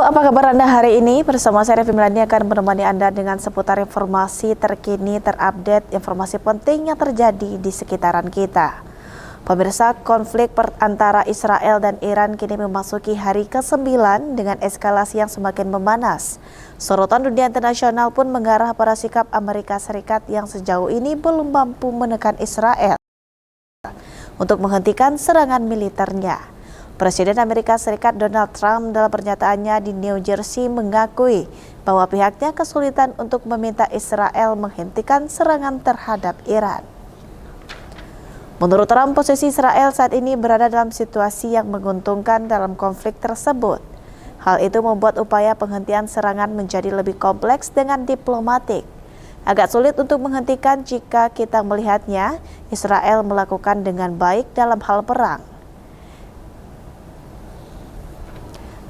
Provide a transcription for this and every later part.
apa kabar Anda hari ini? Bersama saya Revi Melani akan menemani Anda dengan seputar informasi terkini, terupdate, informasi penting yang terjadi di sekitaran kita. Pemirsa, konflik antara Israel dan Iran kini memasuki hari ke-9 dengan eskalasi yang semakin memanas. Sorotan dunia internasional pun mengarah pada sikap Amerika Serikat yang sejauh ini belum mampu menekan Israel untuk menghentikan serangan militernya. Presiden Amerika Serikat Donald Trump dalam pernyataannya di New Jersey mengakui bahwa pihaknya kesulitan untuk meminta Israel menghentikan serangan terhadap Iran. Menurut Trump, posisi Israel saat ini berada dalam situasi yang menguntungkan dalam konflik tersebut. Hal itu membuat upaya penghentian serangan menjadi lebih kompleks dengan diplomatik. Agak sulit untuk menghentikan jika kita melihatnya Israel melakukan dengan baik dalam hal perang.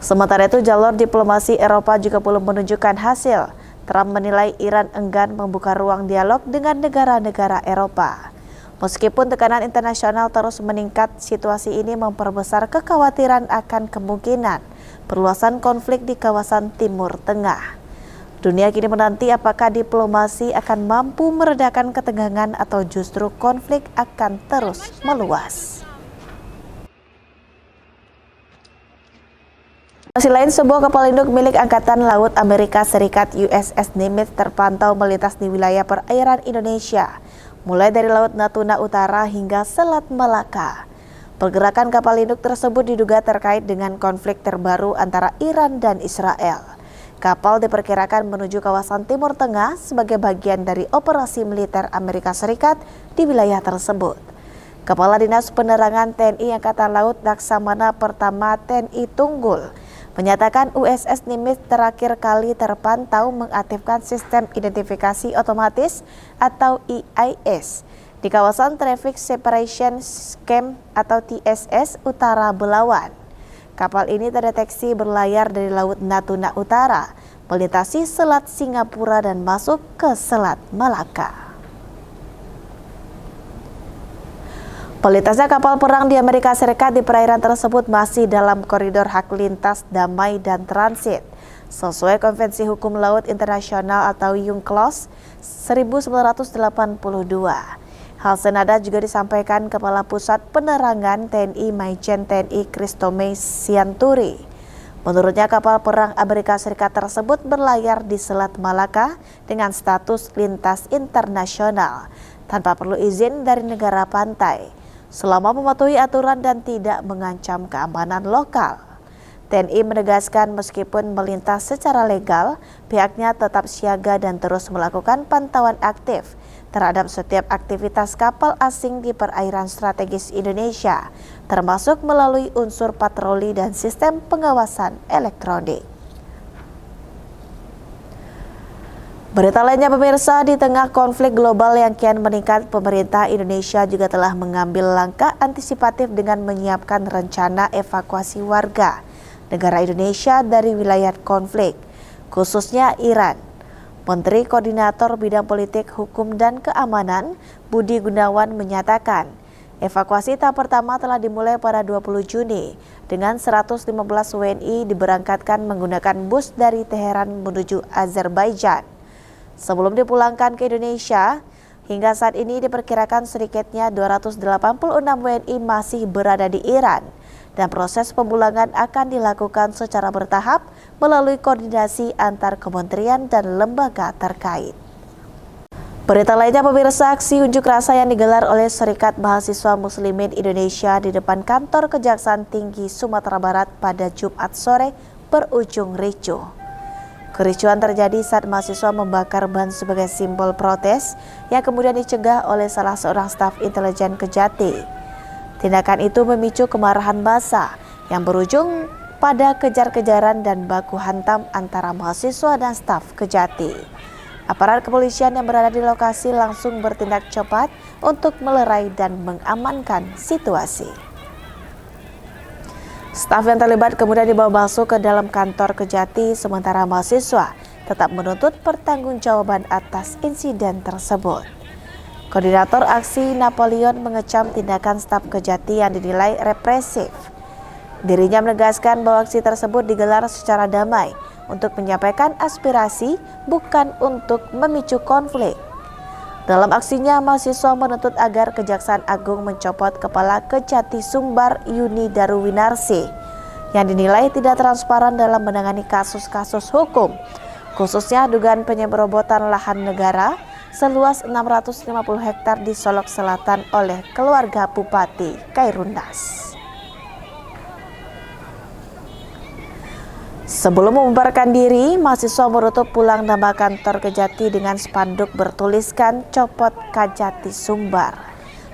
Sementara itu, jalur diplomasi Eropa juga belum menunjukkan hasil. Trump menilai Iran enggan membuka ruang dialog dengan negara-negara Eropa. Meskipun tekanan internasional terus meningkat, situasi ini memperbesar kekhawatiran akan kemungkinan perluasan konflik di kawasan Timur Tengah. Dunia kini menanti apakah diplomasi akan mampu meredakan ketegangan atau justru konflik akan terus meluas. Masih lain, sebuah kapal induk milik Angkatan Laut Amerika Serikat USS Nimitz terpantau melintas di wilayah perairan Indonesia, mulai dari Laut Natuna Utara hingga Selat Malaka. Pergerakan kapal induk tersebut diduga terkait dengan konflik terbaru antara Iran dan Israel. Kapal diperkirakan menuju kawasan Timur Tengah sebagai bagian dari operasi militer Amerika Serikat di wilayah tersebut. Kepala Dinas Penerangan TNI Angkatan Laut Laksamana Pertama TNI Tunggul menyatakan USS Nimitz terakhir kali terpantau mengaktifkan sistem identifikasi otomatis atau EIS di kawasan Traffic Separation Camp atau TSS Utara Belawan. Kapal ini terdeteksi berlayar dari Laut Natuna Utara, melintasi Selat Singapura dan masuk ke Selat Malaka. Melintasnya kapal perang di Amerika Serikat di perairan tersebut masih dalam koridor hak lintas damai dan transit sesuai Konvensi Hukum Laut Internasional atau UNCLOS 1982. Hal senada juga disampaikan Kepala Pusat Penerangan TNI Maijen TNI Christomey Sianturi. Menurutnya kapal perang Amerika Serikat tersebut berlayar di Selat Malaka dengan status lintas internasional tanpa perlu izin dari negara pantai, selama mematuhi aturan dan tidak mengancam keamanan lokal. TNI menegaskan meskipun melintas secara legal, pihaknya tetap siaga dan terus melakukan pantauan aktif terhadap setiap aktivitas kapal asing di perairan strategis Indonesia, termasuk melalui unsur patroli dan sistem pengawasan elektronik. Berita lainnya pemirsa, di tengah konflik global yang kian meningkat, pemerintah Indonesia juga telah mengambil langkah antisipatif dengan menyiapkan rencana evakuasi warga negara Indonesia dari wilayah konflik, khususnya Iran. Menteri Koordinator Bidang Politik, Hukum, dan Keamanan Budi Gunawan menyatakan, evakuasi tahap pertama telah dimulai pada 20 Juni dengan 115 WNI diberangkatkan menggunakan bus dari Teheran menuju Azerbaijan. Sebelum dipulangkan ke Indonesia, hingga saat ini diperkirakan sedikitnya 286 WNI masih berada di Iran dan proses pemulangan akan dilakukan secara bertahap melalui koordinasi antar kementerian dan lembaga terkait. Berita lainnya pemirsa, aksi unjuk rasa yang digelar oleh Serikat Mahasiswa Muslimin Indonesia di depan kantor Kejaksaan Tinggi Sumatera Barat pada Jumat sore berujung ricuh. Kericuhan terjadi saat mahasiswa membakar ban sebagai simbol protes yang kemudian dicegah oleh salah seorang staf intelijen Kejati. Tindakan itu memicu kemarahan massa yang berujung pada kejar-kejaran dan baku hantam antara mahasiswa dan staf Kejati. Aparat kepolisian yang berada di lokasi langsung bertindak cepat untuk melerai dan mengamankan situasi. Staf yang terlibat kemudian dibawa masuk ke dalam kantor Kejati, sementara mahasiswa tetap menuntut pertanggungjawaban atas insiden tersebut. Koordinator aksi Napoleon mengecam tindakan staf Kejati yang dinilai represif. Dirinya menegaskan bahwa aksi tersebut digelar secara damai untuk menyampaikan aspirasi, bukan untuk memicu konflik. Dalam aksinya, mahasiswa menuntut agar Kejaksaan Agung mencopot Kepala Kejati Sumbar Yuni Darwinarsi yang dinilai tidak transparan dalam menangani kasus-kasus hukum, khususnya dugaan penyerobotan lahan negara seluas 650 hektar di Solok Selatan oleh keluarga Bupati Khairunnas. Sebelum membubarkan diri, mahasiswa menutup pulang nama kantor Kejati dengan spanduk bertuliskan "Copot Kejati Sumbar"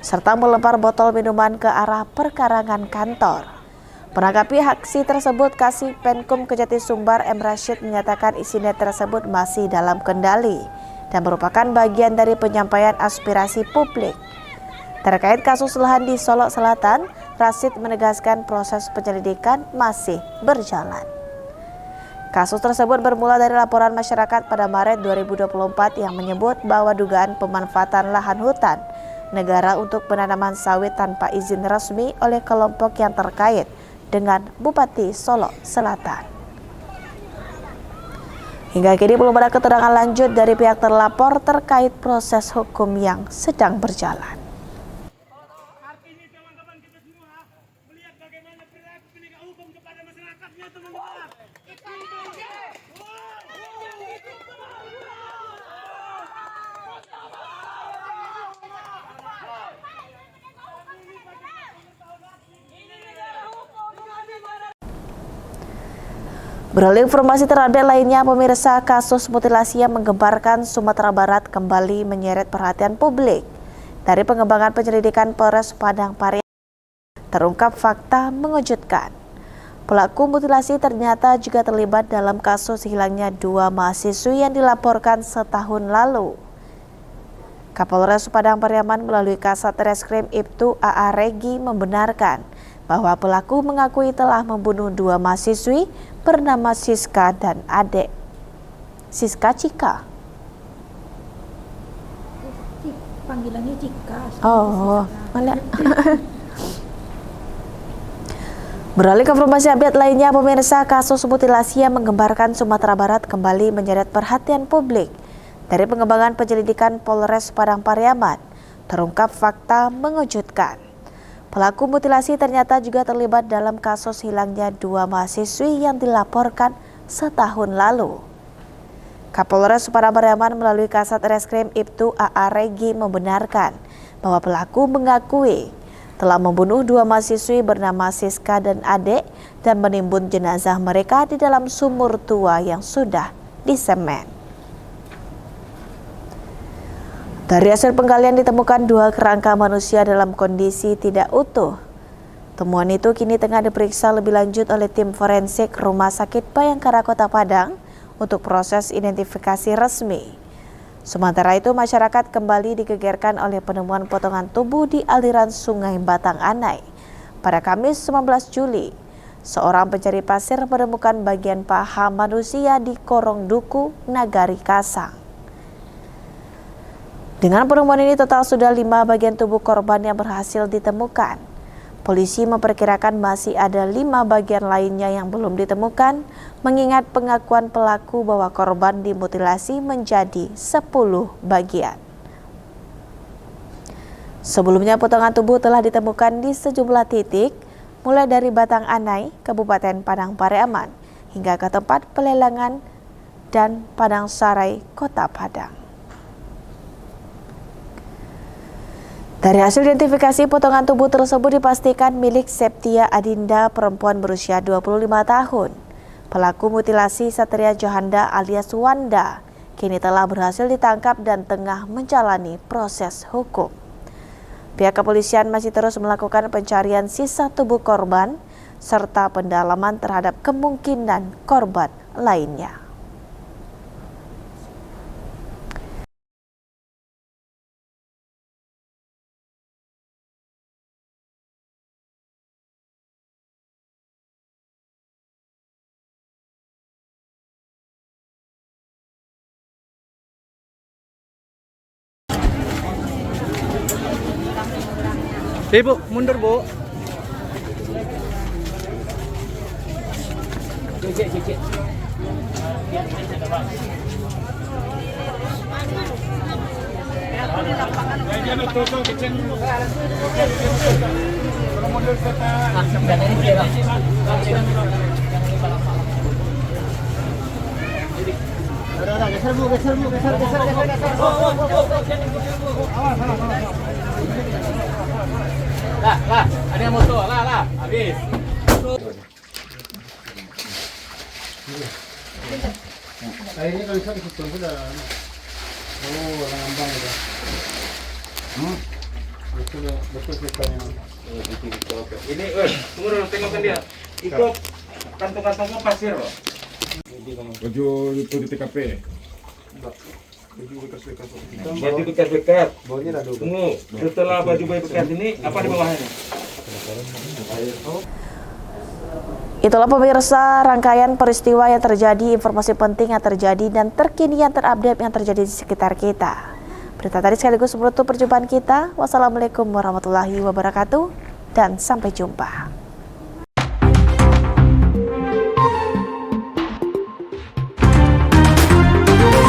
serta melempar botol minuman ke arah perkarangan kantor. Menanggapi aksi tersebut, Kasih Penkum Kejati Sumbar M. Rashid menyatakan insiden tersebut masih dalam kendali dan merupakan bagian dari penyampaian aspirasi publik. Terkait kasus lahan di Solok Selatan, Rashid menegaskan proses penyelidikan masih berjalan. Kasus tersebut bermula dari laporan masyarakat pada Maret 2024 yang menyebut bahwa dugaan pemanfaatan lahan hutan negara untuk penanaman sawit tanpa izin resmi oleh kelompok yang terkait dengan Bupati Solok Selatan. Hingga kini belum ada keterangan lanjut dari pihak terlapor terkait proses hukum yang sedang berjalan. Artinya teman-teman kita semua melihat bagaimana perilaku penegak hukum kepada masyarakatnya, teman-teman. Beralih informasi terupdate lainnya, pemirsa, kasus mutilasi yang menggemparkan Sumatera Barat kembali menyeret perhatian publik. Dari pengembangan penyelidikan Polres Padang Pariaman, terungkap fakta mengejutkan. Pelaku mutilasi ternyata juga terlibat dalam kasus hilangnya 2 mahasiswi yang dilaporkan setahun lalu. Kapolres Padang Pariaman melalui Kasat Reskrim Ibtu AA Regi membenarkan bahwa pelaku mengakui telah membunuh 2 mahasiswi bernama Siska dan Ade. Siska Cika. Panggilannya Cika. Oh, malah. Beralih ke informasi update lainnya, pemirsa, kasus mutilasi yang menggemparkan Sumatera Barat kembali menyeret perhatian publik. Dari pengembangan penyelidikan Polres Padang Pariaman, terungkap fakta mengejutkan. Pelaku mutilasi ternyata juga terlibat dalam kasus hilangnya 2 mahasiswi yang dilaporkan setahun lalu. Kapolres Padang Pariaman melalui Kasat Reskrim Ibtu AA Regi membenarkan bahwa pelaku mengakui telah membunuh 2 mahasiswi bernama Siska dan Ade dan menimbun jenazah mereka di dalam sumur tua yang sudah disemen. Dari hasil penggalian ditemukan 2 kerangka manusia dalam kondisi tidak utuh. Temuan itu kini tengah diperiksa lebih lanjut oleh tim forensik Rumah Sakit Bayangkara Kota Padang untuk proses identifikasi resmi. Sementara itu, masyarakat kembali digegerkan oleh penemuan potongan tubuh di aliran Sungai Batang Anai. Pada Kamis 19 Juli, seorang pencari pasir menemukan bagian paha manusia di Korong Duku, Nagari Kasang. Dengan penemuan ini, total sudah 5 bagian tubuh korban yang berhasil ditemukan. Polisi memperkirakan masih ada 5 bagian lainnya yang belum ditemukan, mengingat pengakuan pelaku bahwa korban dimutilasi menjadi 10 bagian. Sebelumnya, potongan tubuh telah ditemukan di sejumlah titik, mulai dari Batang Anai, Kabupaten Padang Pariaman, hingga ke tempat pelelangan dan Padang Sarai, Kota Padang. Dari hasil identifikasi, potongan tubuh tersebut dipastikan milik Septia Adinda, perempuan berusia 25 tahun. Pelaku mutilasi Satria Johanda alias Wanda kini telah berhasil ditangkap dan tengah menjalani proses hukum. Pihak kepolisian masih terus melakukan pencarian sisa tubuh korban serta pendalaman terhadap kemungkinan korban lainnya. Bu, mundur Bu. Lah, ada yang motor, lah, habis. Akhirnya kalau bisa ikut sudah. Oh, orang ambang itu. Betul, betul ceritanya. Ini, tunggu dulu, tengokkan dia. Itu kantong-kantongnya pasir loh. Baju itu di TKP. Baju bekas-bekas. Tunggu, setelah baju bekas ini, apa di bawahnya? Itulah pemirsa rangkaian peristiwa yang terjadi, informasi penting yang terjadi dan terkini yang terupdate yang terjadi di sekitar kita. Berita tadi sekaligus menutup perjumpaan kita. Wassalamualaikum warahmatullahi wabarakatuh dan sampai jumpa.